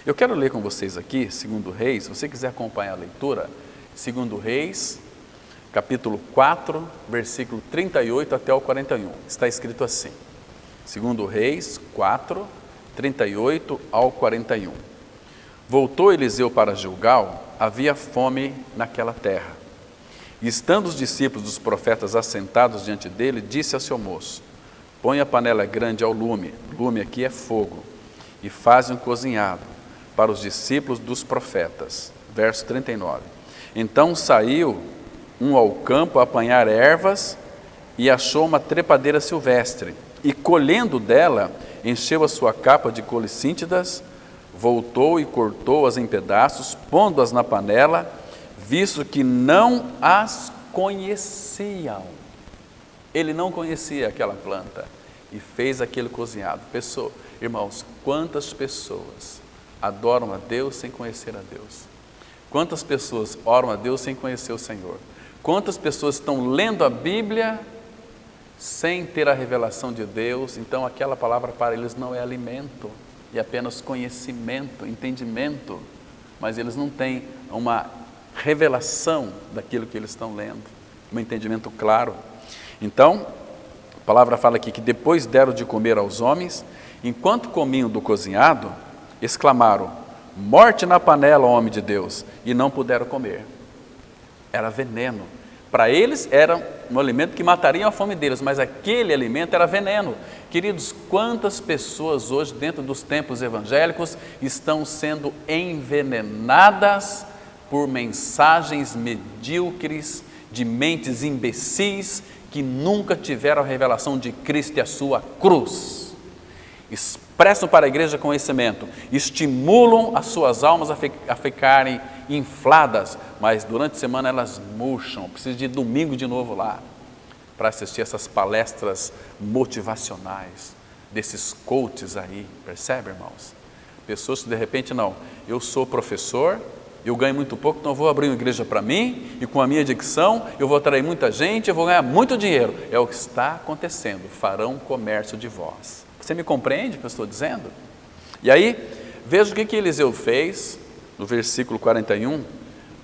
Eu quero ler com vocês aqui, 2 Reis, se você quiser acompanhar a leitura, 2 Reis, capítulo 4, versículo 38 até o 41. Está escrito assim, 2 Reis 4, 38 ao 41. Voltou Eliseu para Gilgal, havia fome naquela terra. E estando os discípulos dos profetas assentados diante dele, disse a seu moço: põe a panela grande ao lume, lume aqui é fogo, e faz um cozinhado para os discípulos dos profetas. Verso 39. Então saiu um ao campo a apanhar ervas e achou uma trepadeira silvestre, e colhendo dela, encheu a sua capa de colicíntidas, voltou e cortou-as em pedaços, pondo-as na panela, visto que não as conheciam. Ele não conhecia aquela planta e fez aquele cozinhado. Irmãos, quantas pessoas adoram a Deus sem conhecer a Deus? Quantas pessoas oram a Deus sem conhecer o Senhor? Quantas pessoas estão lendo a Bíblia sem ter a revelação de Deus? Então aquela palavra para eles não é alimento, é apenas conhecimento, entendimento, mas eles não têm uma revelação daquilo que eles estão lendo, um entendimento claro. Então, a palavra fala aqui que depois deram de comer aos homens, enquanto comiam do cozinhado, exclamaram: morte na panela, homem de Deus, e não puderam comer. Era veneno. Para eles era um alimento que mataria a fome deles, mas aquele alimento era veneno. Queridos, quantas pessoas hoje dentro dos templos evangélicos estão sendo envenenadas por mensagens medíocres, de mentes imbecis, que nunca tiveram a revelação de Cristo e a sua cruz. Expressam para a igreja conhecimento, estimulam as suas almas a ficarem infladas, mas durante a semana elas murcham. Precisa de domingo de novo lá, para assistir essas palestras motivacionais, desses coaches aí, percebe, irmãos? Pessoas que de repente, não, eu sou professor, eu ganho muito pouco, então eu vou abrir uma igreja para mim, e com a minha dicção, eu vou atrair muita gente, eu vou ganhar muito dinheiro. É o que está acontecendo, farão comércio de vós. Você me compreende o que eu estou dizendo? E aí, veja o que Eliseu fez, no versículo 41,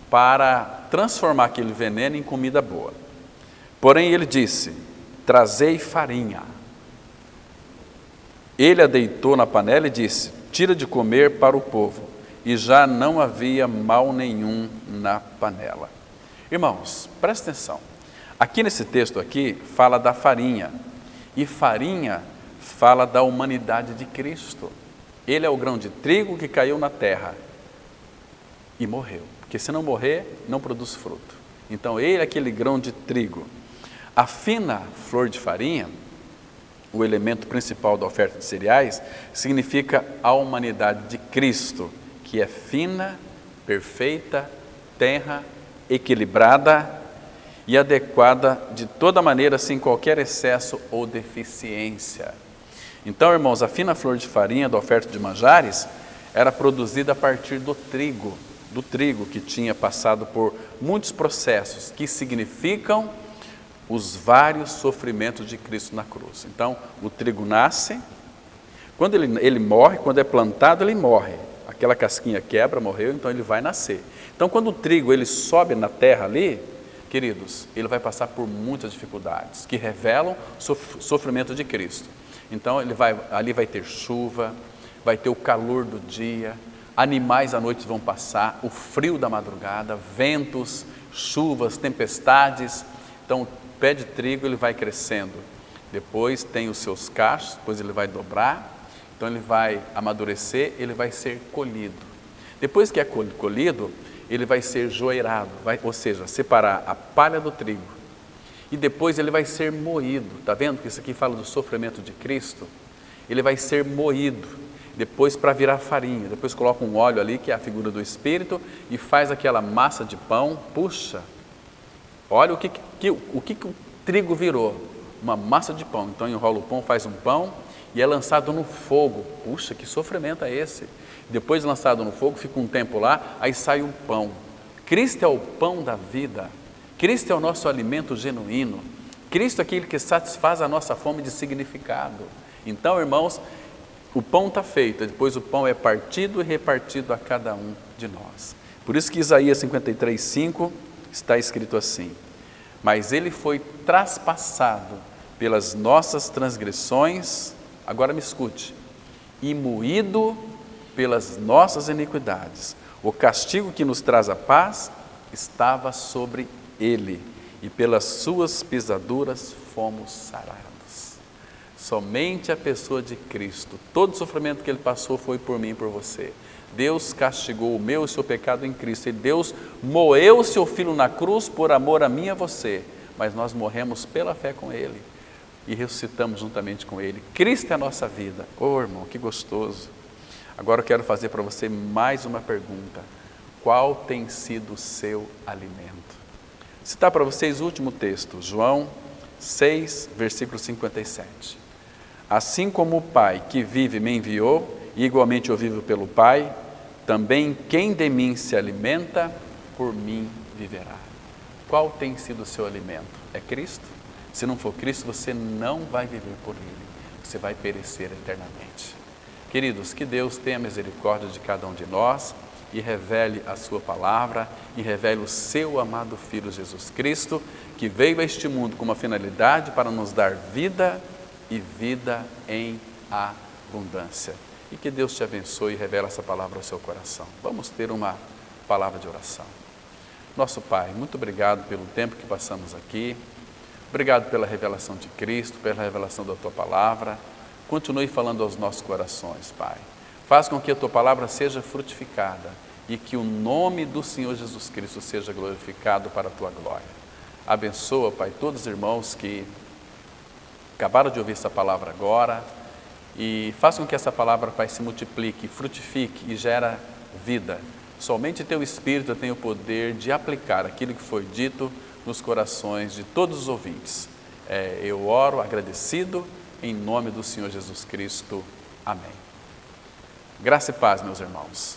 para transformar aquele veneno em comida boa. Porém ele disse: trazei farinha. Ele a deitou na panela e disse: tira de comer para o povo. E já não havia mal nenhum na panela. Irmãos, presta atenção. Aqui nesse texto aqui, fala da farinha. E farinha fala da humanidade de Cristo. Ele é o grão de trigo que caiu na terra e morreu. Porque se não morrer, não produz fruto. Então ele é aquele grão de trigo. A fina flor de farinha, o elemento principal da oferta de cereais, significa a humanidade de Cristo, que é fina, perfeita, tenra, equilibrada e adequada de toda maneira, sem qualquer excesso ou deficiência. Então, irmãos, a fina flor de farinha da oferta de manjares era produzida a partir do trigo que tinha passado por muitos processos que significam os vários sofrimentos de Cristo na cruz. Então, o trigo nasce, quando ele morre, quando é plantado, ele morre. Aquela casquinha quebra, morreu, então ele vai nascer. Então, quando o trigo ele sobe na terra ali, queridos, ele vai passar por muitas dificuldades que revelam o sofrimento de Cristo. Então, ali vai ter chuva, vai ter o calor do dia, animais à noite vão passar, o frio da madrugada, ventos, chuvas, tempestades. Então, o pé de trigo ele vai crescendo, depois tem os seus cachos, depois ele vai dobrar, então ele vai amadurecer, ele vai ser colhido. Depois que é colhido, ele vai ser joeirado, ou seja, separar a palha do trigo. E depois ele vai ser moído. Está vendo que isso aqui fala do sofrimento de Cristo? Ele vai ser moído, depois para virar farinha. Depois coloca um óleo ali, que é a figura do Espírito, e faz aquela massa de pão. Puxa, olha o que o trigo virou, uma massa de pão. Então enrola o pão, faz um pão e é lançado no fogo. Puxa, que sofrimento é esse? Depois lançado no fogo, fica um tempo lá, aí sai o pão. Cristo é o pão da vida. Cristo é o nosso alimento genuíno. Cristo é aquele que satisfaz a nossa fome de significado. Então, irmãos, o pão está feito, depois o pão é partido e repartido a cada um de nós. Por isso que Isaías 53:5 está escrito assim: mas ele foi traspassado pelas nossas transgressões, agora me escute, e moído pelas nossas iniquidades. O castigo que nos traz a paz estava sobre ele, e pelas suas pisaduras fomos sarados. Somente a pessoa de Cristo, todo o sofrimento que ele passou foi por mim e por você. Deus castigou o meu e o seu pecado em Cristo, e Deus moeu o seu Filho na cruz por amor a mim e a você, mas nós morremos pela fé com ele e ressuscitamos juntamente com ele. Cristo é a nossa vida. Oh, irmão, que gostoso. Agora eu quero fazer para você mais uma pergunta: qual tem sido o seu alimento? Citar para vocês o último texto, João 6, versículo 57. Assim como o Pai que vive me enviou, e igualmente eu vivo pelo Pai, também quem de mim se alimenta, por mim viverá. Qual tem sido o seu alimento? É Cristo? Se não for Cristo, você não vai viver por Ele, você vai perecer eternamente. Queridos, que Deus tenha misericórdia de cada um de nós e revele a sua palavra e revele o seu amado Filho Jesus Cristo, que veio a este mundo com uma finalidade para nos dar vida e vida em abundância. E que Deus te abençoe e revele essa palavra ao seu coração. Vamos ter uma palavra de oração. Nosso Pai, muito obrigado pelo tempo que passamos aqui. Obrigado pela revelação de Cristo, pela revelação da Tua palavra. Continue falando aos nossos corações, Pai. Faz com que a Tua palavra seja frutificada e que o nome do Senhor Jesus Cristo seja glorificado para a Tua glória. Abençoa, Pai, todos os irmãos que acabaram de ouvir essa palavra agora e faz com que essa palavra, Pai, se multiplique, frutifique e gera vida. Somente Teu Espírito tem o poder de aplicar aquilo que foi dito nos corações de todos os ouvintes. Eu oro agradecido em nome do Senhor Jesus Cristo. Amém. Graça e paz, meus irmãos.